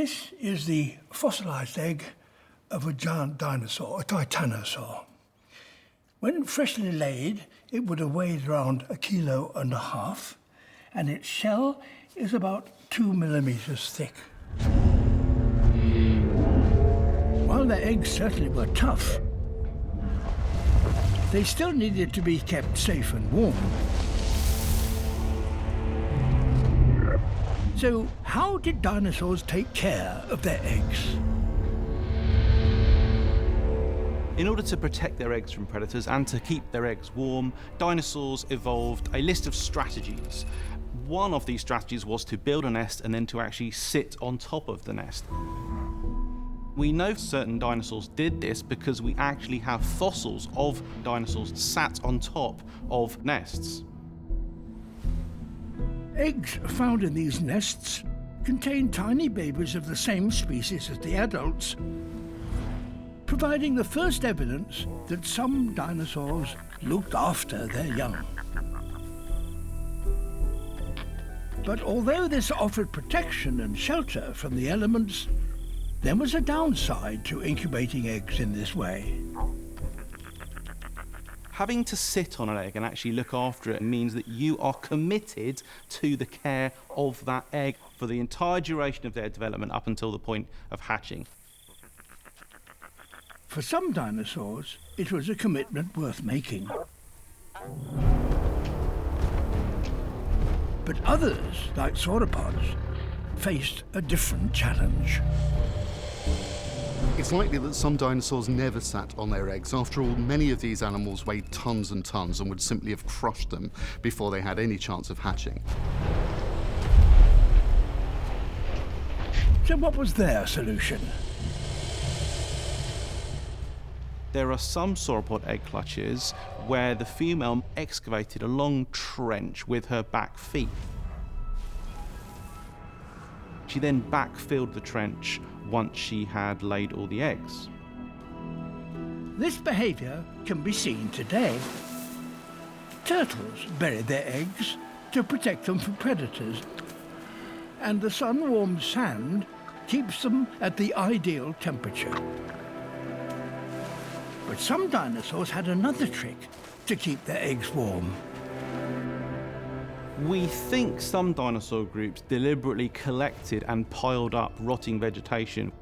This is the fossilized egg of a giant dinosaur, a titanosaur. When freshly laid, it would have weighed around 1.5 kilos, and its shell is about 2 millimeters thick. While the eggs certainly were tough, they still needed to be kept safe and warm. So, how did dinosaurs take care of their eggs? In order to protect their eggs from predators and to keep their eggs warm, dinosaurs evolved a list of strategies. One of these strategies was to build a nest and then to actually sit on top of the nest. We know certain dinosaurs did this because we actually have fossils of dinosaurs sat on top of nests. Eggs found in these nests contain tiny babies of the same species as the adults, providing the first evidence that some dinosaurs looked after their young. But although this offered protection and shelter from the elements, there was a downside to incubating eggs in this way. Having to sit on an egg and actually look after it means that you are committed to the care of that egg for the entire duration of their development up until the point of hatching. For some dinosaurs, it was a commitment worth making. But others, like sauropods, faced a different challenge. It's likely that some dinosaurs never sat on their eggs. After all, many of these animals weighed tons and tons and would simply have crushed them before they had any chance of hatching. So what was their solution? There are some sauropod egg clutches where the female excavated a long trench with her back feet. She then backfilled the trench once she had laid all the eggs. This behaviour can be seen today. Turtles bury their eggs to protect them from predators, and the sun-warmed sand keeps them at the ideal temperature. But some dinosaurs had another trick to keep their eggs warm. We think some dinosaur groups deliberately collected and piled up rotting vegetation.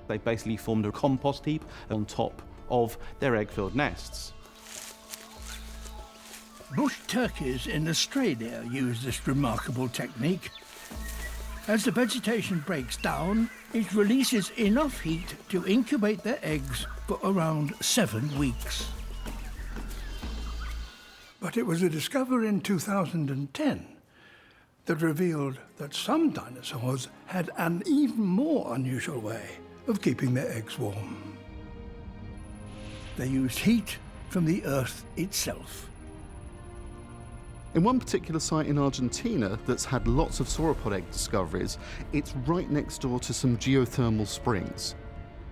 They basically formed a compost heap on top of their egg-filled nests. Bush turkeys in Australia use this remarkable technique. As the vegetation breaks down, it releases enough heat to incubate their eggs for around 7 weeks. But it was a discovery in 2010 that revealed that some dinosaurs had an even more unusual way of keeping their eggs warm. They used heat from the Earth itself. In one particular site in Argentina that's had lots of sauropod egg discoveries, it's right next door to some geothermal springs.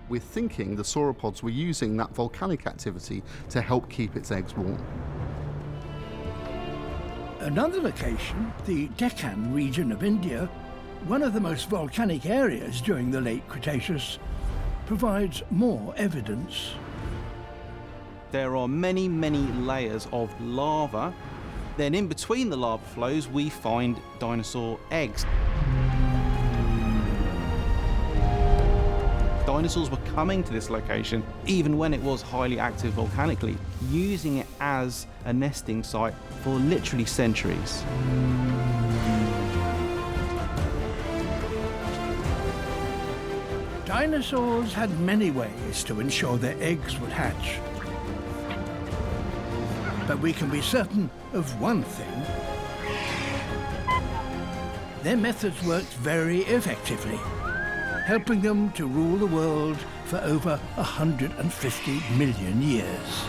We're thinking the sauropods were using that volcanic activity to help keep its eggs warm. Another location, the Deccan region of India, one of the most volcanic areas during the late Cretaceous, provides more evidence. There are many, many layers of lava. Then in between the lava flows, we find dinosaur eggs. Dinosaurs were coming to this location, even when it was highly active volcanically, using it as a nesting site for literally centuries. Dinosaurs had many ways to ensure their eggs would hatch. But we can be certain of one thing. Their methods worked very effectively, helping them to rule the world for over 150 million years.